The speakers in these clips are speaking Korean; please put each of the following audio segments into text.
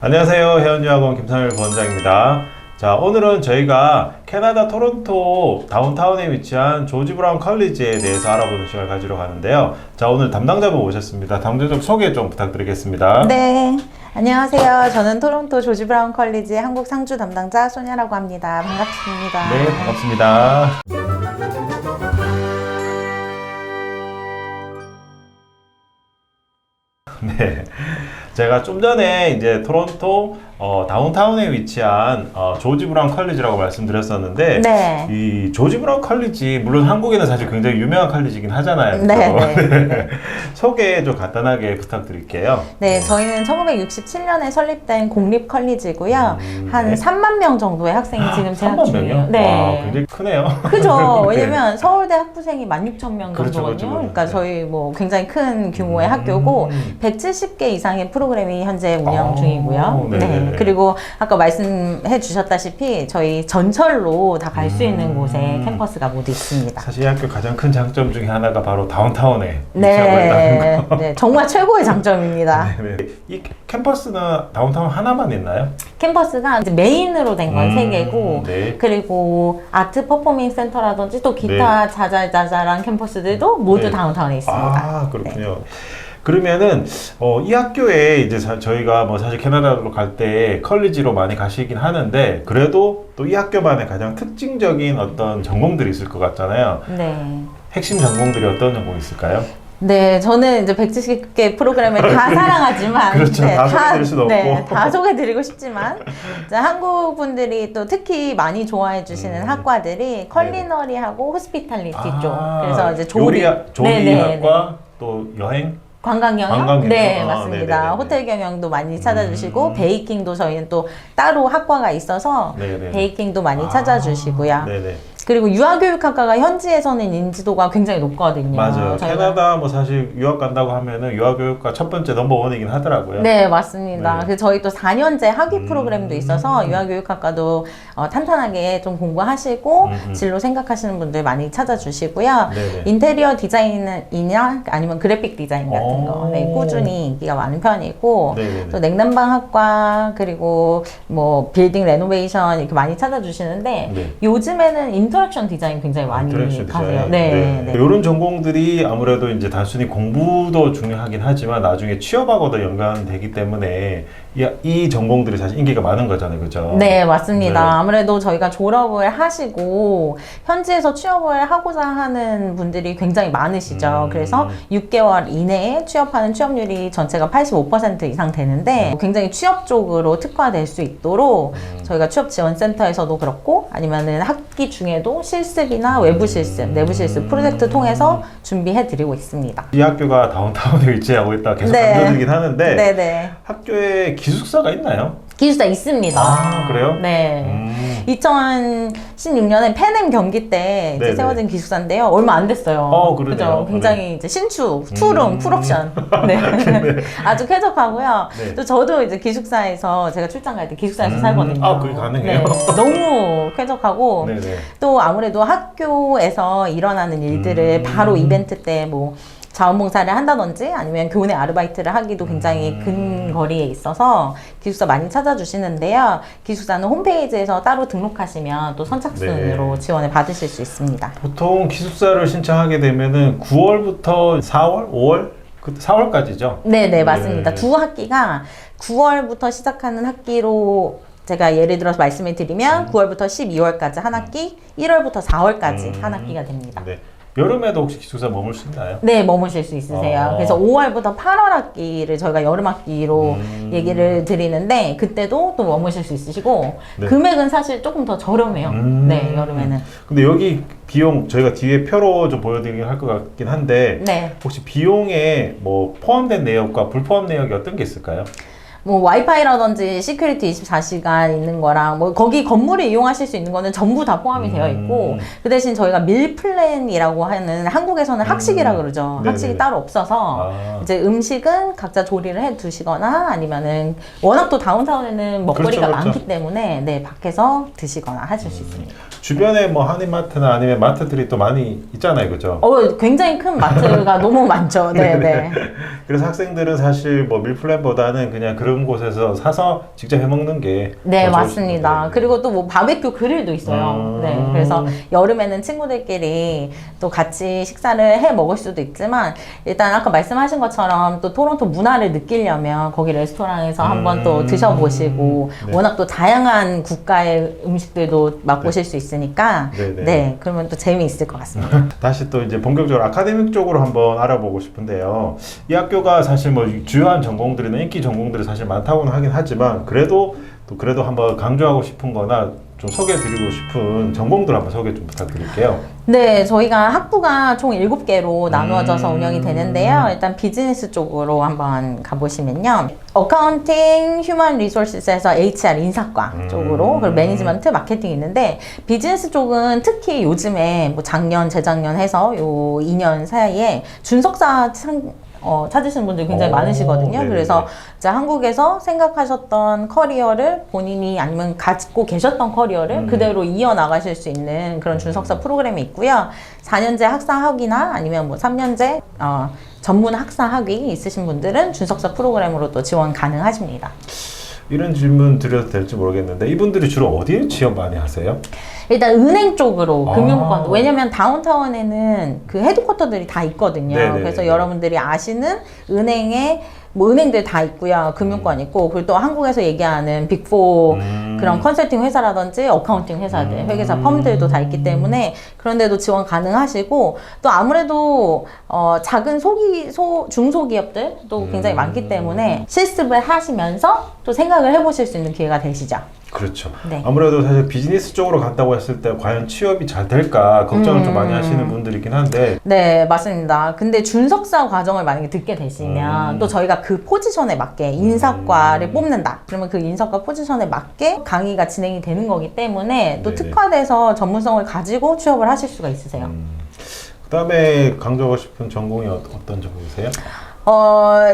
안녕하세요. 해운유학원 김상일 부원장입니다. 자, 오늘은 저희가 캐나다 토론토 다운타운에 위치한 조지 브라운 컬리지에 대해서 알아보는 시간을 가지러 가는데요. 자, 오늘 담당자분 오셨습니다. 담당자분 소개 좀 부탁드리겠습니다. 네, 안녕하세요. 저는 토론토 조지 브라운 컬리지의 한국 상주 담당자 소냐라고 합니다. 반갑습니다. 네, 반갑습니다. 네. 제가 좀 전에 이제 토론토 다운타운에 위치한 조지 브라운 컬리지라고 말씀드렸었는데, 네. 이 조지 브라운 컬리지, 물론 한국에는 사실 굉장히 유명한 컬리지긴 하잖아요. 네, 네. 소개 좀 간단하게 부탁드릴게요. 네, 저희는 1967년에 설립된 공립 컬리지고요. 한 네. 3만 명 정도의 학생이 지금 재학 3만 중이에요. 명이요? 네. 와, 굉장히 크네요. 그죠. 네. 왜냐면 서울대 학부생이 16,000명 그렇죠, 정도거든요. 그렇죠. 그러니까 네. 저희 뭐 굉장히 큰 규모의 학교고 170개 이상의 프로그램이 현재 운영 중이고요. 네네네. 네. 그리고 아까 말씀해 주셨다시피 저희 전철로 다 갈 수 있는 곳에 캠퍼스가 모두 있습니다. 사실 이 학교 가장 큰 장점 중에 하나가 바로 다운타운에 위치하고 있다는 네, 거. 네, 정말 최고의 장점입니다. 네. 이 캠퍼스는 다운타운 하나만 있나요? 캠퍼스가 이제 메인으로 된 건 3개고, 네. 그리고 아트 퍼포밍 센터라든지 또 기타 자잘자잘한 캠퍼스들도 모두 네. 다운타운에 있습니다. 아, 그렇군요. 그러면은 이 학교에 이제 저희가 뭐 사실 캐나다로 갈 때 컬리지로 많이 가시긴 하는데, 그래도 또 이 학교만의 가장 특징적인 어떤 전공들이 있을 것 같잖아요. 네. 핵심 전공들이 어떤 전공이 있을까요? 네, 저는 이제 170개 프로그램을 다 사랑하지만 그렇죠. 다 소개해드릴 수는 없고. 다 소개해드리고 싶지만 이제 한국 분들이 또 특히 많이 좋아해 주시는 학과들이 컬리너리하고 호스피탈리티 쪽. 그래서 이제 조리학과 또 여행? 관광 경영? 관광 경영? 네, 아, 맞습니다. 네네네네. 호텔 경영도 많이 찾아주시고 베이킹도 저희는 또 따로 학과가 있어서 네네. 베이킹도 많이 찾아주시고요. 네네. 그리고 유아교육학과가 현지에서는 인지도가 굉장히 높거든요. 맞아요. 저희가- 캐나다 뭐 사실 유학 간다고 하면은 유아교육과 첫 번째 넘버원이긴 하더라고요. 네, 맞습니다. 네. 그래서 저희 또 4년제 학위 프로그램도 있어서 유아교육학과도 탄탄하게 좀 공부하시고 진로 생각하시는 분들 많이 찾아주시고요. 네네. 인테리어 디자인이나 아니면 그래픽 디자인 같은 거 네, 꾸준히 인기가 많은 편이고 네네네. 또 냉난방학과 그리고 뭐 빌딩 레노베이션 이렇게 많이 찾아주시는데 네. 요즘에는 인터랙션 디자인 굉장히 많이 인터랙션 가세요. 디자인. 네, 네. 이런 전공들이 아무래도 이제 단순히 공부도 중요하긴 하지만 나중에 취업하고도 연관되기 때문에 이 전공들이 사실 인기가 많은 거잖아요. 그죠? 네, 맞습니다. 네. 아무래도 저희가 졸업을 하시고 현지에서 취업을 하고자 하는 분들이 굉장히 많으시죠. 그래서 6개월 이내에 취업하는 취업률이 전체가 85% 이상 되는데 굉장히 취업 쪽으로 특화될 수 있도록 저희가 취업지원센터에서도 그렇고 아니면은 학기 중에도 실습이나 외부 실습, 내부 실습 프로젝트 통해서 준비해 드리고 있습니다. 이 학교가 다운타운에 위치하고 있다 계속 네. 강조드리긴 하는데 네네. 학교에 기숙사가 있나요? 기숙사 있습니다. 아, 그래요? 네. 2016년에 페넴 경기 때 이제 네네. 세워진 기숙사인데요. 얼마 안 됐어요. 그러네요. 그죠? 굉장히 이제 신축, 투룸, 풀옵션. 네. 아주 쾌적하고요. 네. 또 저도 이제 기숙사에서 제가 출장 갈 때 기숙사에서 살거든요. 아, 그게 가능해요? 네. 너무 쾌적하고 네네. 또 아무래도 학교에서 일어나는 일들을 바로 이벤트 때 뭐 자원봉사를 한다든지 아니면 교내 아르바이트를 하기도 굉장히 근거리에 있어서 기숙사 많이 찾아주시는데요. 기숙사는 홈페이지에서 따로 등록하시면 또 선착순으로 네. 지원을 받으실 수 있습니다. 보통 기숙사를 신청하게 되면은 9월부터 4월, 5월? 그때 4월까지죠? 네네, 맞습니다. 네. 두 학기가 9월부터 시작하는 학기로 제가 예를 들어서 말씀을 드리면 9월부터 12월까지 한 학기, 1월부터 4월까지 한 학기가 됩니다. 네. 여름에도 혹시 기숙사 머물 수 있나요? 네, 머무실 수 있으세요. 그래서 5월부터 8월 학기를 저희가 여름 학기로 얘기를 드리는데 그때도 또 머무실 수 있으시고 네. 금액은 사실 조금 더 저렴해요. 네, 여름에는. 근데 여기 비용 저희가 뒤에 표로 좀 보여드리긴 할 것 같긴 한데 네. 혹시 비용에 뭐 포함된 내역과 불포함 내역이 어떤 게 있을까요? 뭐 와이파이라든지 시큐리티 24시간 있는 거랑 뭐 거기 건물을 이용하실 수 있는 거는 전부 다 포함이 되어 있고 그 대신 저희가 밀 플랜이라고 하는 한국에서는 학식이라 그러죠. 네네. 학식이 따로 없어서 아. 이제 음식은 각자 조리를 해 두시거나 아니면은 워낙 또 다운타운에는 먹거리가 그렇죠. 많기 때문에 네, 밖에서 드시거나 하실 수 있습니다. 주변에 뭐 한인마트나 아니면 마트들이 또 많이 있잖아요, 그죠? 굉장히 큰 마트가 너무 많죠. 네, 네. 그래서 학생들은 사실 뭐 밀플랜보다는 그냥 그런 그런 곳에서 사서 직접 해먹는 게 네, 더 좋을 수 맞습니다. 있는데. 그리고 또 뭐 바베큐 그릴도 있어요. 네, 그래서 여름에는 친구들끼리 또 같이 식사를 해 먹을 수도 있지만 일단 아까 말씀하신 것처럼 또 토론토 문화를 느끼려면 거기 레스토랑에서 한번 또 드셔보시고 네. 워낙 또 다양한 국가의 음식들도 맛보실 수 있으니까 네네. 네, 그러면 또 재미있을 것 같습니다. 다시 또 이제 본격적으로 아카데믹 쪽으로 한번 알아보고 싶은데요. 이 학교가 사실 뭐 주요한 전공들이나 인기 전공들이 사실 많다고는 하긴 하지만 그래도 한번 강조하고 싶은 거나 좀 소개해드리고 싶은 전공들 한번 소개 좀 부탁드릴게요. 네, 저희가 학부가 총 7개로 나누어져서 운영이 되는데요. 일단 비즈니스 쪽으로 한번 가보시면요. 어카운팅, 휴먼 리소스에서 HR 인사과 쪽으로, 그리고 매니지먼트, 마케팅이 있는데, 비즈니스 쪽은 특히 요즘에 뭐 작년, 재작년 해서 요 2년 사이에 준석사 찾으시는 분들이 굉장히 많으시거든요. 네네네. 그래서 이제 한국에서 생각하셨던 커리어를 본인이 아니면 갖고 계셨던 커리어를 그대로 이어나가실 수 있는 그런 준석사 프로그램이 있고요. 4년제 학사 학위나 아니면 뭐 3년제 전문 학사 학위 있으신 분들은 준석사 프로그램으로 또 지원 가능하십니다. 이런 질문 드려도 될지 모르겠는데 이분들이 주로 어디에 취업 많이 하세요? 일단 은행 쪽으로 아. 금융권, 왜냐면 다운타운에는 그 헤드쿼터들이 다 있거든요. 네네네. 그래서 여러분들이 아시는 은행에 뭐 은행들 다 있고요. 금융권 있고, 그리고 또 한국에서 얘기하는 빅4 그런 컨설팅 회사라든지 어카운팅 회사들, 회계사 펌들도 다 있기 때문에 그런 데도 지원 가능하시고, 또 아무래도 작은 중소기업들도 굉장히 많기 때문에 실습을 하시면서 또 생각을 해보실 수 있는 기회가 되시죠. 그렇죠. 네. 아무래도 사실 비즈니스 쪽으로 간다고 했을 때 과연 취업이 잘 될까 걱정을 좀 많이 하시는 분들이긴 한데 네, 맞습니다. 근데 준석사 과정을 만약에 듣게 되시면 또 저희가 그 포지션에 맞게 인사과를 뽑는다. 그러면 그 인사과 포지션에 맞게 강의가 진행이 되는 거기 때문에 또 네네. 특화돼서 전문성을 가지고 취업을 하실 수가 있으세요. 그다음에 강조하고 싶은 전공이 어떤 전공이세요?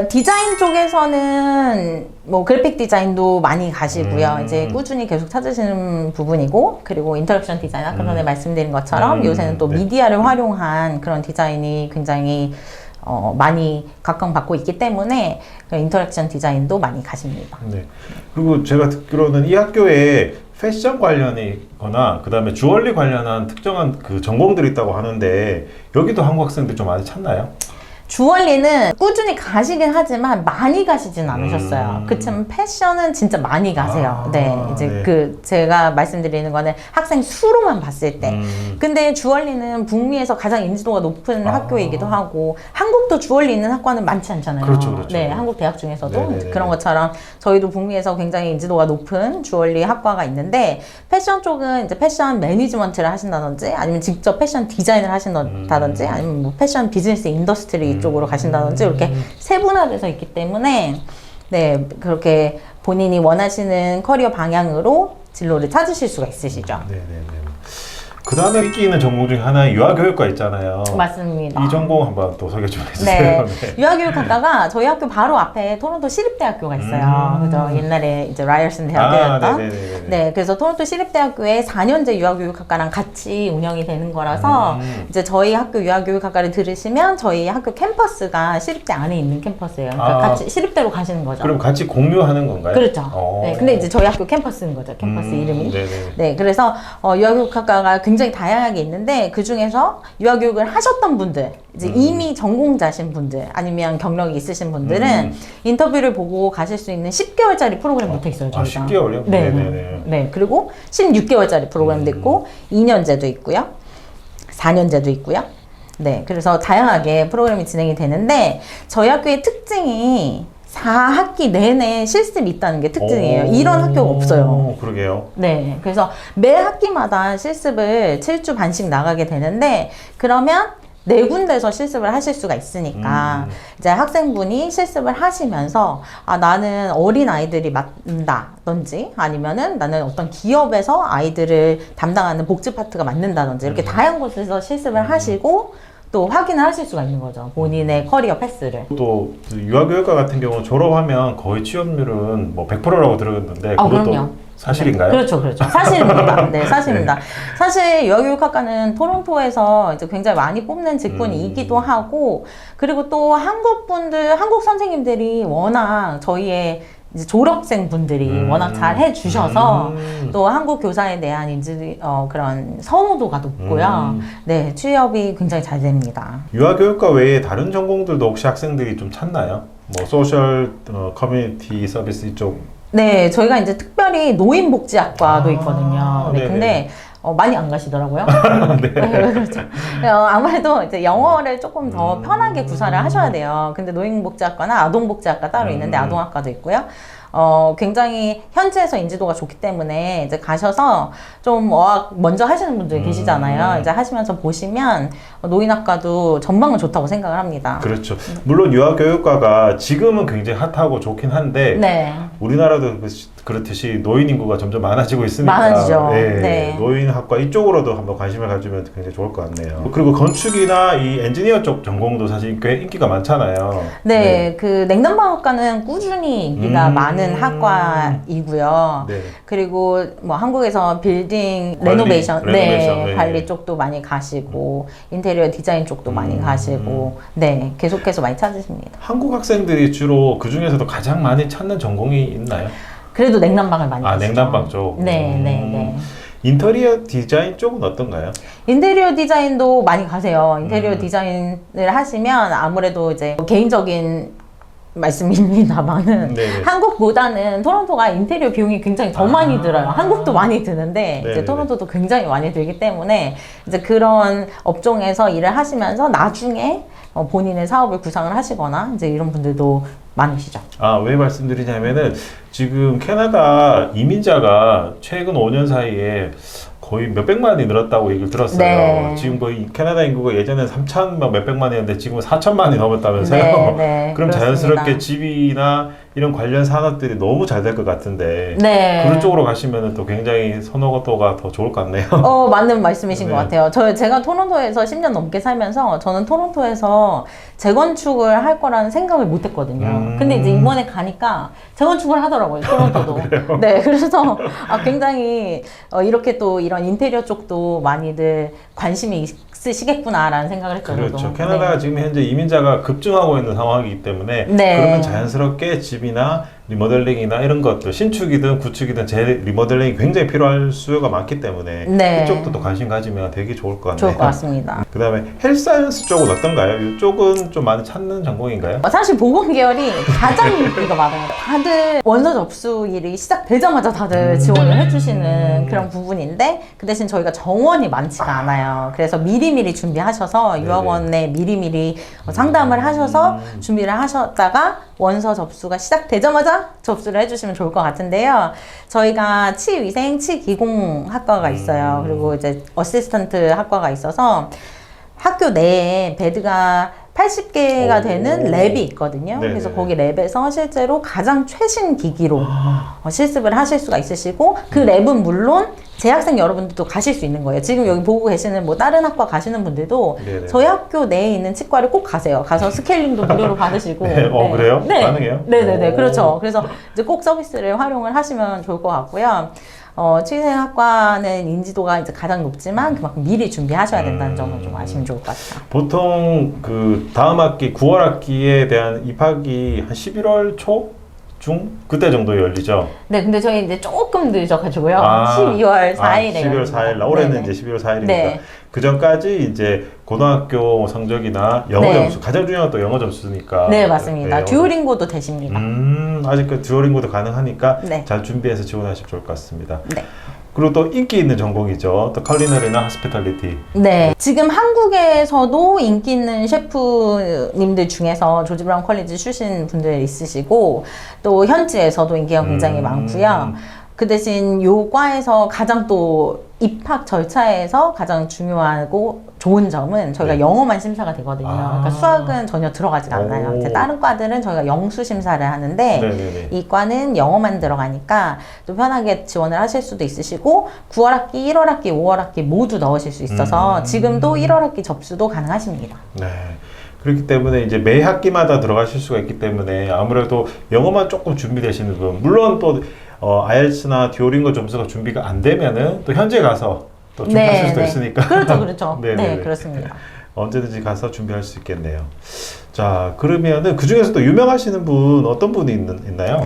디자인 쪽에서는 뭐 그래픽 디자인도 많이 가시고요. 이제 꾸준히 계속 찾으시는 부분이고, 그리고 인터랙션 디자인, 아까 전에 말씀드린 것처럼 요새는 또 네. 미디어를 활용한 그런 디자인이 굉장히 많이 각광받고 있기 때문에 인터랙션 디자인도 많이 가십니다. 네. 그리고 제가 듣기로는 이 학교에 패션 관련이거나 그 다음에 주얼리 관련한 특정한 그 전공들이 있다고 하는데 여기도 한국 학생들 좀 많이 찾나요? 주얼리는 꾸준히 가시긴 하지만 많이 가시진 않으셨어요. 그치만 패션은 진짜 많이 가세요. 네, 이제 네. 그 제가 말씀드리는 거는 학생 수로만 봤을 때. 근데 주얼리는 북미에서 가장 인지도가 높은 학교이기도 하고, 한국도 주얼리 있는 학과는 많지 않잖아요. 그렇죠, 그렇죠. 네, 한국 대학 중에서도 네네네네. 그런 것처럼 저희도 북미에서 굉장히 인지도가 높은 주얼리 학과가 있는데, 패션 쪽은 이제 패션 매니지먼트를 하신다든지, 아니면 직접 패션 디자인을 하신다든지, 아니면 뭐 패션 비즈니스 인더스트리 쪽으로 가신다든지, 이렇게 세분화돼서 있기 때문에 네, 그렇게 본인이 원하시는 커리어 방향으로 진로를 찾으실 수가 있으시죠. 네네네. 그 다음에 인기 있는 전공 중에 하나의 유아교육과 있잖아요. 맞습니다. 이 전공 한번 또 소개 좀 해주세요. 네. 네. 유아교육학과가 저희 학교 바로 앞에 토론토 시립대학교가 있어요. 그래서 옛날에 이제 라이어슨 대학교였던. 네네네네. 네, 그래서 토론토 시립대학교의 4년제 유아교육학과랑 같이 운영이 되는 거라서 이제 저희 학교 유아교육학과를 들으시면 저희 학교 캠퍼스가 시립대 안에 있는 캠퍼스예요. 그러니까 같이 시립대로 가시는 거죠. 그럼 같이 공유하는 건가요? 그렇죠. 네, 근데 이제 저희 학교 캠퍼스인 거죠. 캠퍼스 이름이. 네네. 네, 그래서 유아교육학과가 굉장히 다양하게 있는데 그 중에서 유아교육을 하셨던 분들, 이제 이미 전공자신 분들, 아니면 경력이 있으신 분들은 인터뷰를 보고 가실 수 있는 10개월짜리 프로그램부터 있어요. 아, 저희가. 10개월이요? 네, 네네네. 네. 그리고 16개월짜리 프로그램도 있고 2년제도 있고요. 4년제도 있고요. 네, 그래서 다양하게 프로그램이 진행이 되는데 저희 학교의 특징이 4학기 내내 실습이 있다는 게 특징이에요. 이런 학교가 없어요. 그러게요. 네, 그래서 매 학기마다 실습을 7주 반씩 나가게 되는데, 그러면 4군데서 실습을 하실 수가 있으니까 이제 학생분이 실습을 하시면서 나는 어린 아이들이 맞는다든지, 아니면은 나는 어떤 기업에서 아이들을 담당하는 복지 파트가 맞는다든지, 이렇게 다양한 곳에서 실습을 하시고 또 확인을 하실 수가 있는 거죠. 본인의 커리어 패스를. 또 유아교육과 같은 경우는 졸업하면 거의 취업률은 뭐 100%라고 들었는데 그것도 그럼요. 사실인가요? 그렇죠, 그렇죠. 사실입니다. 네, 사실입니다. 사실 유아교육학과는 토론토에서 이제 굉장히 많이 뽑는 직군이기도 하고, 그리고 또 한국 선생님들이 워낙 저희의 이제 졸업생 분들이 워낙 잘 해주셔서 또 한국 교사에 대한 그런 선호도가 높고요. 네, 취업이 굉장히 잘 됩니다. 유아교육과 외에 다른 전공들도 혹시 학생들이 좀 찾나요? 뭐 소셜, 커뮤니티 서비스 이쪽. 네, 저희가 이제 특별히 노인복지학과도 있거든요. 네, 근데 많이 안 가시더라고요. 네. 그렇죠. 아무래도 이제 영어를 조금 더 편하게 구사를 하셔야 돼요. 근데 노인복지학과나 아동복지학과 따로 있는데 아동학과도 있고요. 굉장히 현지에서 인지도가 좋기 때문에 이제 가셔서 좀 어학 먼저 하시는 분들이 계시잖아요. 이제 하시면서 보시면 노인학과도 전망은 좋다고 생각을 합니다. 그렇죠. 물론 유아교육과가 지금은 굉장히 핫하고 좋긴 한데 네. 우리나라도 그렇듯이 노인 인구가 점점 많아지고 있으니까 많아지죠. 예, 네. 노인학과 이쪽으로도 한번 관심을 가지면 굉장히 좋을 것 같네요. 그리고 건축이나 이 엔지니어 쪽 전공도 사실 꽤 인기가 많잖아요. 네, 그 냉난방학과는 꾸준히 인기가 많은 학과이고요. 네. 그리고 뭐 한국에서 빌딩 관리, 레노베이션, 네. 관리 쪽도 많이 가시고 인테리어 디자인 쪽도 많이 가시고, 네, 계속해서 많이 찾으십니다. 한국 학생들이 주로 그 중에서도 가장 많이 찾는 전공이 있나요? 그래도 냉난방을 많이 가시죠. 냉난방 쪽. 네, 네. 인테리어 디자인 쪽은 어떤가요? 인테리어 디자인도 많이 가세요. 인테리어 디자인을 하시면 아무래도 이제 개인적인 말씀입니다만은 네네. 한국보다는 토론토가 인테리어 비용이 굉장히 더 많이 들어요. 한국도 많이 드는데 이제 네네네. 토론토도 굉장히 많이 들기 때문에 이제 그런 업종에서 일을 하시면서 나중에 본인의 사업을 구상을 하시거나 이제 이런 분들도 많으시죠. 왜 말씀드리냐면은 지금 캐나다 이민자가 최근 5년 사이에 거의 몇백만이 늘었다고 얘기를 들었어요. 네. 지금 거의 캐나다 인구가 예전엔 3천 몇백만이었는데 지금은 4천만이 넘었다면서요. 네, 그럼 그렇습니다. 자연스럽게 집이나 이런 관련 산업들이 너무 잘 될 것 같은데 네. 그런 쪽으로 가시면 또 굉장히 선호도가 더 좋을 것 같네요. 맞는 말씀이신 네. 것 같아요. 제가 토론토에서 10년 넘게 살면서 저는 토론토에서 재건축을 할 거라는 생각을 못 했거든요. 근데 이제 이번에 가니까 재건축을 하더라고요, 토론토도. 네, 그래서 굉장히 이렇게 또 이런 인테리어 쪽도 많이들 관심이 있으시겠구나라는 생각을 했죠. 그렇죠. 저도. 캐나다가 네. 지금 현재 이민자가 급증하고 있는 상황이기 때문에 네. 그러면 자연스럽게 집이나 리모델링이나 이런 것들 신축이든 구축이든 리모델링이 굉장히 필요할 수요가 많기 때문에 네. 이쪽도 또 관심 가지면 되게 좋을 것 같네요. 좋을 것 같습니다. 그 다음에 헬스사이언스 쪽은 어떤가요? 이쪽은 좀 많이 찾는 전공인가요? 사실 보건 계열이 가장 인기가 많아요. 다들 원서 접수일이 시작되자마자 다들 지원을 해주시는 그런 부분인데 그 대신 저희가 정원이 많지가 않아요. 그래서 미리미리 준비하셔서 유학원에 미리미리 상담을 하셔서 준비를 하셨다가 원서 접수가 시작되자마자 접수를 해주시면 좋을 것 같은데요. 저희가 치위생, 치기공학과가 있어요. 그리고 이제 어시스턴트 학과가 있어서 학교 내에 베드가 80개가 되는 랩이 있거든요. 네네. 그래서 거기 랩에서 실제로 가장 최신 기기로 실습을 하실 수가 있으시고 그 랩은 물론 재학생 여러분들도 가실 수 있는 거예요. 지금 여기 보고 계시는 뭐 다른 학과 가시는 분들도 네네. 저희 학교 내에 있는 치과를 꼭 가세요. 가서 스케일링도 무료로 받으시고. 네. 그래요? 네. 가능해요? 네네네. 오. 그렇죠. 그래서 이제 꼭 서비스를 활용을 하시면 좋을 것 같고요. 치위생학과는 인지도가 이제 가장 높지만 그만큼 미리 준비하셔야 된다는 점을 좀 아시면 좋을 것 같아요. 보통 그 다음 학기 9월 학기에 대한 입학이 한 11월 초? 중? 그때 정도 열리죠? 네, 근데 저희 이제 조금 늦어가지고요. 아, 12월 4일에. 12월 4일. 올해는 이제 12월 4일이니까. 네. 그 전까지 이제 고등학교 성적이나 영어 네. 점수, 가장 중요한 건 또 영어 점수니까. 네, 맞습니다. 영어 듀오링고도 되십니다. 아직 그 듀오링고도 가능하니까 네. 잘 준비해서 지원하시면 좋을 것 같습니다. 네. 그리고 또 인기 있는 전공이죠. 또 컬리너리나 호스피탈리티. 네. 지금 한국에서도 인기 있는 셰프님들 중에서 조지 브라운 컬리지 출신 분들 있으시고 또 현지에서도 인기가 굉장히 많고요. 그 대신 요 과에서 가장 또 입학 절차에서 가장 중요하고 좋은 점은 저희가 네. 영어만 심사가 되거든요. 아. 그러니까 수학은 전혀 들어가지 않아요. 오. 이제 다른 과들은 저희가 영수 심사를 하는데 네네네. 이 과는 영어만 들어가니까 좀 편하게 지원을 하실 수도 있으시고 9월 학기, 1월 학기, 5월 학기 모두 넣으실 수 있어서 지금도 1월 학기 접수도 가능하십니다. 네. 그렇기 때문에 이제 매 학기마다 들어가실 수가 있기 때문에 아무래도 영어만 조금 준비되시는 분, 물론 또 IELTS나 듀오링고 점수가 준비가 안 되면은 또 현재 가서 또 준비하실 수도 있으니까. 그렇죠, 그렇죠. 네네네. 네, 그렇습니다. 언제든지 가서 준비할 수 있겠네요. 자, 그러면은 그 중에서도 유명하시는 분 어떤 분이 있나요?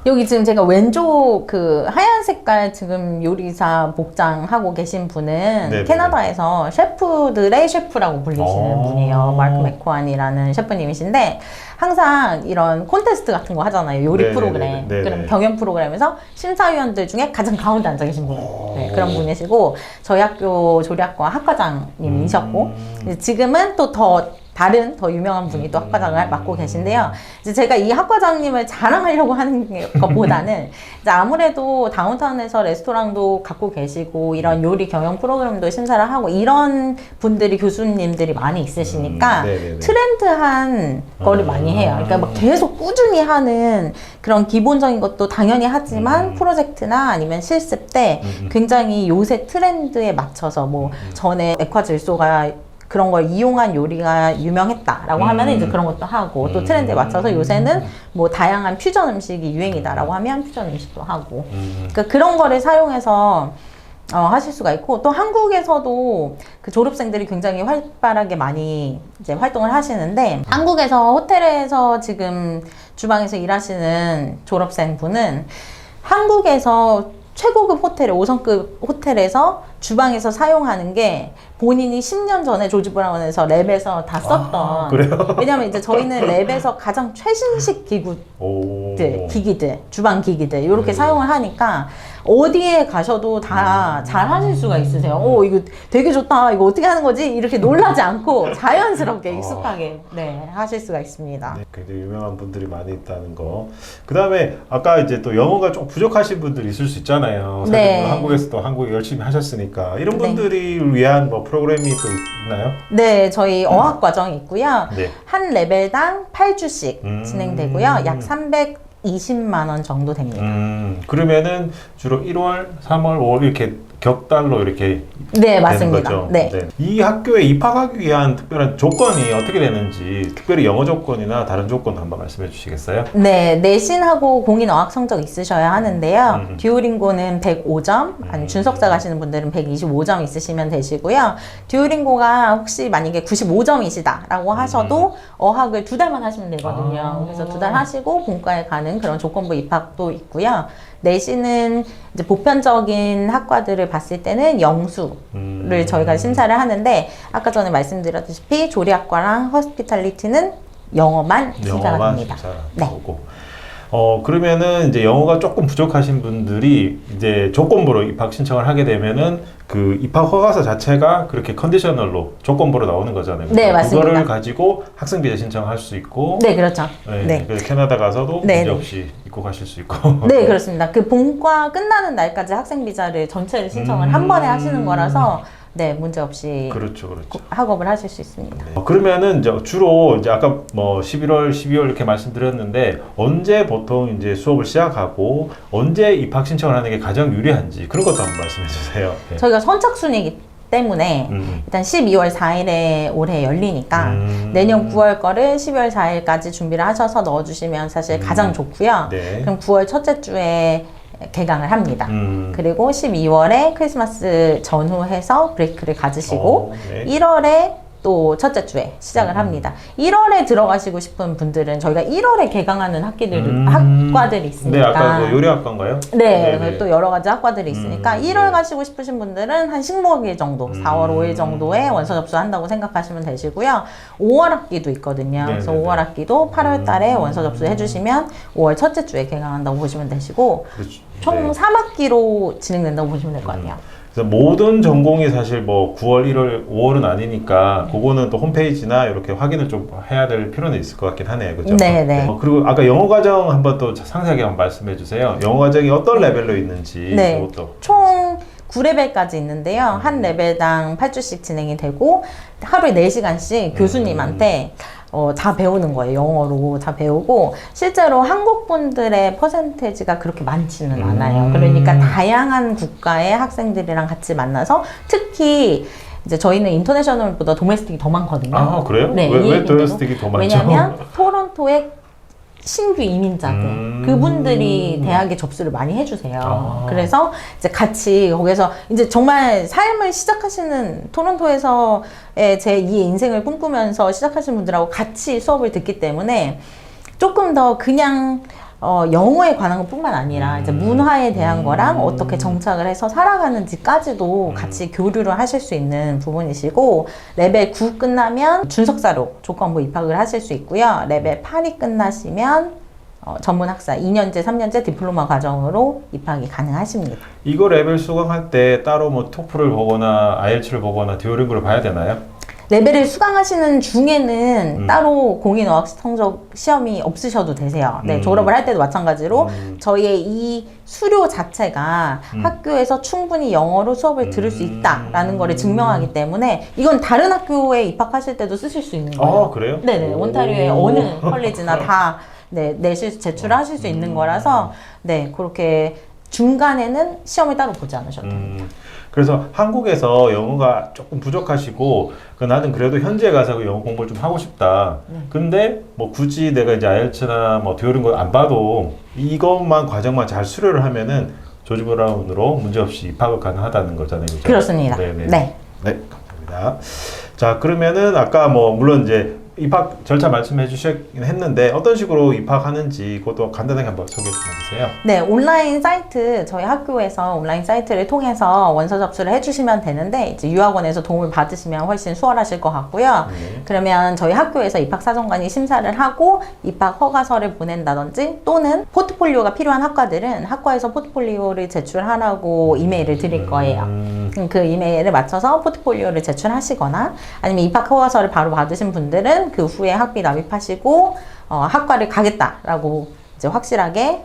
여기 지금 제가 왼쪽 그 하얀 색깔 지금 요리사 복장 하고 계신 분은 네네네. 캐나다에서 셰프들의 셰프라고 불리시는 분이에요. 마크 맥코안이라는 셰프님이신데 항상 이런 콘테스트 같은 거 하잖아요. 요리 네네네. 프로그램. 네네. 그럼 경연 프로그램에서 심사위원들 중에 가장 가운데 앉아 계신 분. 네, 그런 분이시고 저희 학교 조리학과 학과장님이셨고 이제 지금은 또 더 유명한 분이 또 학과장을 맡고 계신데요. 이제 제가 이 학과장님을 자랑하려고 하는 것보다는 이제 아무래도 다운타운에서 레스토랑도 갖고 계시고 이런 요리 경영 프로그램도 심사를 하고 이런 분들이 교수님들이 많이 있으시니까 네네네. 트렌드한 거를 많이 해요. 그러니까 막 계속 꾸준히 하는 그런 기본적인 것도 당연히 하지만 프로젝트나 아니면 실습 때 굉장히 요새 트렌드에 맞춰서 뭐 전에 액화질소가 그런 걸 이용한 요리가 유명했다라고 하면 이제 그런 것도 하고 또 트렌드에 맞춰서 요새는 뭐 다양한 퓨전 음식이 유행이다라고 하면 퓨전 음식도 하고 그러니까 그런 거를 사용해서 하실 수가 있고 또 한국에서도 그 졸업생들이 굉장히 활발하게 많이 이제 활동을 하시는데 한국에서 호텔에서 지금 주방에서 일하시는 졸업생 분은 한국에서 최고급 호텔, 5성급 호텔에서 주방에서 사용하는 게 본인이 10년 전에 조지 브라운에서 랩에서 다 썼던. 그래요? 왜냐면 이제 저희는 랩에서 가장 최신식 기구들, 기기들, 주방 기기들, 이렇게 사용을 하니까 어디에 가셔도 다 잘 하실 수가 있으세요. 이거 되게 좋다. 이거 어떻게 하는 거지? 이렇게 놀라지 않고 자연스럽게 익숙하게 네, 하실 수가 있습니다. 네, 굉장히 유명한 분들이 많이 있다는 거. 그 다음에 아까 이제 또 영어가 좀 부족하신 분들이 있을 수 있잖아요. 사실 네. 한국에서도 한국에 열심히 하셨으니까 이런 네. 분들이 위한 뭐 프로그램이 또 있나요? 네, 저희 어학 과정이 있고요. 네. 한 레벨당 8주씩 진행되고요. 약 320만 원 정도 됩니다. 그러면은 주로 1월, 3월, 5월 이렇게 격달로 이렇게 네, 되는 맞습니다. 거죠. 네. 이 학교에 입학하기 위한 특별한 조건이 어떻게 되는지, 특별히 영어 조건이나 다른 조건 한번 말씀해 주시겠어요? 네, 내신하고 공인 어학 성적 있으셔야 하는데요. 듀오링고는 105점, 아니 준석사 가시는 분들은 125점 있으시면 되시고요. 듀오링고가 혹시 만약에 95점이시다라고 하셔도 어학을 2달만 하시면 되거든요. 그래서 2달 하시고 본과에 가는 그런 조건부 입학도 있고요. 내신은 이제 보편적인 학과들을 봤을 때는 영수를 저희가 심사를 하는데 아까 전에 말씀드렸다시피 조리학과랑 허스피탈리티는 영어만 심사가 됩니다. 네. 보고. 그러면은 이제 영어가 조금 부족하신 분들이 이제 조건부로 입학 신청을 하게 되면은 그 입학 허가서 자체가 그렇게 컨디셔널로 조건부로 나오는 거잖아요. 네, 맞습니다. 그거를 가지고 학생 비자 신청할 수 있고. 네, 그렇죠. 네. 네. 그래서 캐나다 가서도 네, 문제 네. 없이 입국하실 수 있고. 네, 그렇습니다. 그 본과 끝나는 날까지 학생 비자를 전체를 신청을 한 번에 하시는 거라서 네, 문제 없이 그렇죠. 학업을 하실 수 있습니다. 그러면은 이제 주로 이제 아까 뭐 11월, 12월 이렇게 말씀드렸는데 언제 보통 이제 수업을 시작하고 언제 입학 신청을 하는 게 가장 유리한지 그런 것도 한번 말씀해 주세요. 네. 저희가 선착순이기 때문에 일단 12월 4일에 올해 열리니까 내년 9월 거를 12월 4일까지 준비를 하셔서 넣어주시면 사실 가장 좋고요. 네. 그럼 9월 첫째 주에 개강을 합니다. 그리고 12월에 크리스마스 전후해서 브레이크를 가지시고 네. 1월에 또 첫째 주에 시작을 합니다. 1월에 들어가시고 싶은 분들은 저희가 1월에 개강하는 학과들이 있으니까. 네, 아까 뭐 요리학과인가요? 네, 또 여러 가지 학과들이 있으니까 1월 가시고 싶으신 분들은 한 식목일 정도, 4월 5일 정도에 원서 접수한다고 생각하시면 되시고요. 5월 학기도 있거든요. 그래서 5월 학기도 8월 달에 원서 접수해 주시면 5월 첫째 주에 개강한다고 보시면 되시고 그렇죠. 총 3학기로 진행된다고 보시면 될 것 같아요. 그래서 모든 전공이 사실 뭐 9월, 1월, 5월은 아니니까 그거는 또 홈페이지나 이렇게 확인을 좀 해야 될 필요는 있을 것 같긴 하네요. 그죠? 네네. 그리고 아까 영어 과정 한번 또 상세하게 한번 말씀해 주세요. 영어 과정이 어떤 레벨로 있는지 네. 그것도. 총 9레벨까지 있는데요. 한 레벨당 8주씩 진행이 되고 하루에 4시간씩 교수님한테 다 배우는 거예요. 영어로 다 배우고 실제로 한국 분들의 퍼센테이지가 그렇게 많지는 않아요. 그러니까 다양한 국가의 학생들이랑 같이 만나서 특히 이제 저희는 인터내셔널보다 도메스틱이 더 많거든요. 아, 그래요? 네, 왜 도메스틱이 더 많죠? 왜냐면 토론토에 신규 이민자들 그분들이 대학에 접수를 많이 해주세요. 그래서 이제 같이 거기서 이제 정말 삶을 시작하시는 토론토에서의 제2의 인생을 꿈꾸면서 시작하시는 분들하고 같이 수업을 듣기 때문에 조금 더 그냥 영어에 관한 것뿐만 아니라 이제 문화에 대한 거랑 어떻게 정착을 해서 살아가는지까지도 같이 교류를 하실 수 있는 부분이시고, 레벨 9 끝나면 준석사로 조건부 입학을 하실 수 있고요. 레벨 8이 끝나시면 전문 학사 2년제, 3년제 디플로마 과정으로 입학이 가능하십니다. 이거 레벨 수강할 때 따로 뭐 토플을 보거나 아이엘츠를 보거나 듀오링고를 봐야 되나요? 레벨을 수강하시는 중에는 따로 공인어학 성적 시험이 없으셔도 되세요. 네, 졸업을 할 때도 마찬가지로 저희의 이 수료 자체가 학교에서 충분히 영어로 수업을 들을 수 있다라는 거를 증명하기 때문에 이건 다른 학교에 입학하실 때도 쓰실 수 있는 거예요. 아, 그래요? 네네, 온타리오의 어느 컬리지나 다 네, 제출을 하실 수 있는 거라서 네, 그렇게 중간에는 시험을 따로 보지 않으셔도 됩니다. 그래서 한국에서 영어가 조금 부족하시고 나는 그래도 현지에 가서 그 영어 공부를 좀 하고 싶다. 근데 뭐 굳이 내가 이제 아이엘츠나 뭐 듀오링고 안 봐도 이것만 과정만 잘 수료를 하면은 조지 브라운으로 문제없이 입학을 가능하다는 거잖아요. 그렇죠? 그렇습니다. 네네. 네. 네, 감사합니다. 자, 그러면은 아까 뭐 물론 이제 입학 절차 말씀해 주셨긴 했는데 어떤 식으로 입학하는지 그것도 간단하게 한번 소개 좀 해주세요. 네, 온라인 사이트, 저희 학교에서 온라인 사이트를 통해서 원서 접수를 해주시면 되는데, 이제 유학원에서 도움을 받으시면 훨씬 수월하실 것 같고요. 그러면 저희 학교에서 입학사정관이 심사를 하고 입학 허가서를 보낸다든지, 또는 포트폴리오가 필요한 학과들은 학과에서 포트폴리오를 제출하라고 이메일을 드릴 거예요. 그 이메일을 맞춰서 포트폴리오를 제출하시거나, 아니면 입학 허가서를 바로 받으신 분들은 그 후에 학비 납입하시고 학과를 가겠다라고 이제 확실하게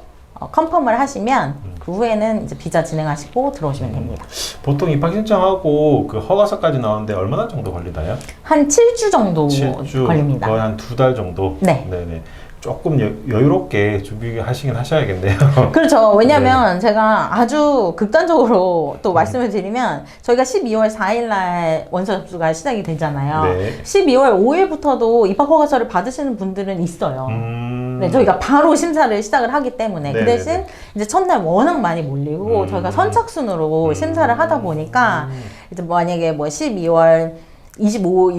컨펌을 하시면 그 후에는 이제 비자 진행하시고 들어오시면 됩니다. 보통 입학 신청하고 그 허가서까지 나오는데 얼마나 정도 걸리나요? 한 7주 정도 7주, 걸립니다. 거의 한 2달 정도? 네. 네네. 조금 여유롭게 준비하시긴 하셔야겠네요. 그렇죠. 왜냐면 제가 아주 극단적으로 또 말씀을 드리면, 저희가 12월 4일 날 원서 접수가 시작이 되잖아요. 네. 12월 5일부터도 입학 허가서를 받으시는 분들은 있어요. 네, 저희가 바로 심사를 시작을 하기 때문에. 그 네네네. 대신 이제 첫날 워낙 많이 몰리고 저희가 선착순으로 심사를 하다 보니까 이제 만약에 뭐 12월 25,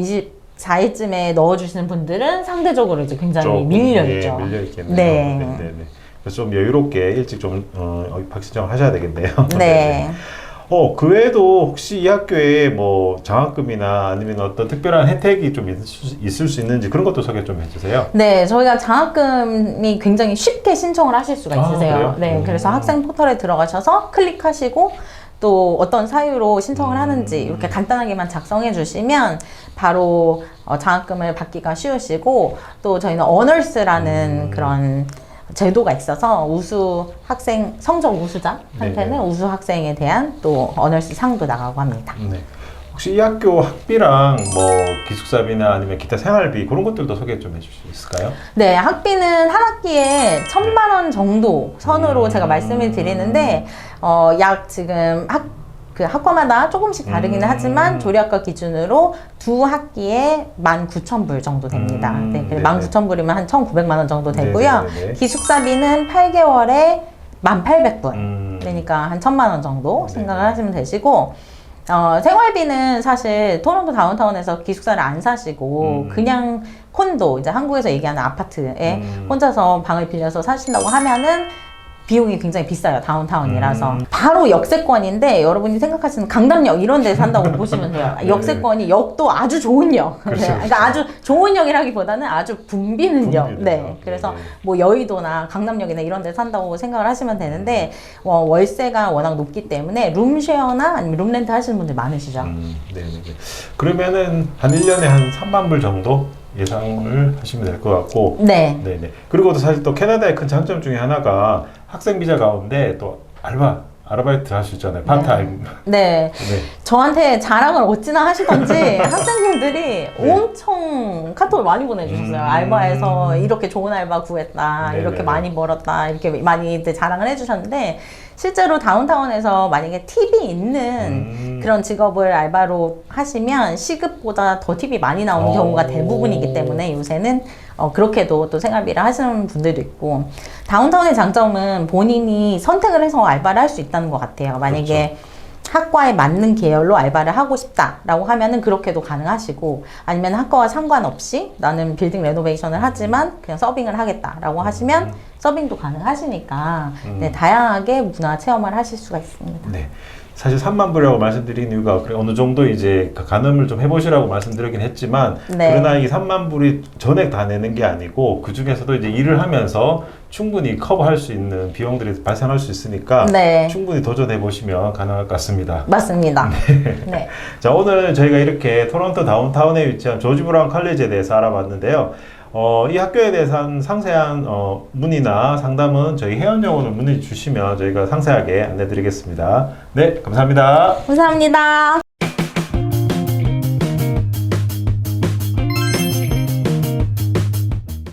24일쯤에 넣어주시는 분들은 상대적으로 이제 굉장히 밀려있죠. 예, 밀려있겠네요. 네. 네네네. 그래서 좀 여유롭게 일찍 좀 입학 신청을 하셔야 되겠네요. 네. 그 외에도 혹시 이 학교에 뭐 장학금이나 아니면 어떤 특별한 혜택이 좀 있을 수 있는지 그런 것도 소개 좀 해주세요. 네, 저희가 장학금이 굉장히 쉽게 신청을 하실 수가 있으세요. 그래요? 네, 그래서 학생 포털에 들어가셔서 클릭하시고 또 어떤 사유로 신청을 하는지 이렇게 간단하게만 작성해 주시면 바로 장학금을 받기가 쉬우시고, 또 저희는 어널스라는 그런 제도가 있어서 우수 학생, 성적 우수자한테는 네네. 우수 학생에 대한 또 어널스 상도 나가고 합니다. 네. 혹시 이 학교 학비랑 뭐 기숙사비나 아니면 기타 생활비 그런 것들도 소개 좀 해줄 수 있을까요? 네, 학비는 한 학기에 1,000만 원 정도 선으로 제가 말씀을 드리는데, 약 지금 학과마다 조금씩 다르기는 하지만 조리학과 기준으로 두 학기에 19,000불 정도 됩니다. 네, 그래서 19,000불이면 한 1,900만 원 정도 되고요. 네네네. 기숙사비는 8개월에 1,800불. 그러니까 한 1,000만 원 정도 생각을 하시면 되시고, 생활비는 사실 토론토 다운타운에서 기숙사를 안 사시고 그냥 콘도, 이제 한국에서 얘기하는 아파트에 혼자서 방을 빌려서 사신다고 하면은 비용이 굉장히 비싸요. 다운타운이라서. 바로 역세권인데 여러분이 생각하시는 강남역 이런 데 산다고 보시면 돼요. 역세권이 역도 아주 좋은 역. 그렇죠, 네. 그러니까 아주 좋은 역이라기보다는 아주 붐비는 역. 붐비는 네. 역. 그래서 네. 뭐 여의도나 강남역이나 이런 데 산다고 생각을 하시면 되는데, 월세가 워낙 높기 때문에 룸쉐어나 아니면 룸렌트 하시는 분들 많으시죠. 네네네. 그러면은 한 1년에 한 3만 불 정도 예상을 하시면 될 것 같고. 네. 네네. 그리고 또 사실 또 캐나다의 큰 장점 중에 하나가 학생 비자 가운데 또 아르바이트 할 수 있잖아요. 파트타임. 네. 네. 저한테 자랑을 어찌나 하시던지 학생분들이 엄청 카톡을 많이 보내주셨어요. 알바에서 이렇게 좋은 알바 구했다, 네네네. 이렇게 많이 벌었다, 이렇게 많이 이제 자랑을 해주셨는데, 실제로 다운타운에서 만약에 팁이 있는 그런 직업을 알바로 하시면 시급보다 더 팁이 많이 나오는 경우가 대부분이기 때문에 요새는 그렇게도 또 생활비를 하시는 분들도 있고, 다운타운의 장점은 본인이 선택을 해서 알바를 할 수 있다는 것 같아요. 만약에 학과에 맞는 계열로 알바를 하고 싶다라고 하면은 그렇게도 가능하시고, 아니면 학과와 상관없이 나는 빌딩 레노베이션을 하지만 그냥 서빙을 하겠다라고 하시면 서빙도 가능하시니까 네, 다양하게 문화 체험을 하실 수가 있습니다. 네. 사실 3만 불이라고 말씀드린 이유가 어느 정도 이제 가늠을 좀 해보시라고 말씀드리긴 했지만 네. 그러나 이 3만 불이 전액 다 내는 게 아니고 그 중에서도 이제 일을 하면서 충분히 커버할 수 있는 비용들이 발생할 수 있으니까 네. 충분히 도전해 보시면 가능할 것 같습니다. 맞습니다. 네. 자, 오늘 저희가 이렇게 토론토 다운타운에 위치한 조지 브라운 컬리지에 대해서 알아봤는데요. 이 학교에 대해서 상세한 문의나 상담은 저희 회원영어로 문의 주시면 저희가 상세하게 안내 드리겠습니다. 네, 감사합니다. 감사합니다.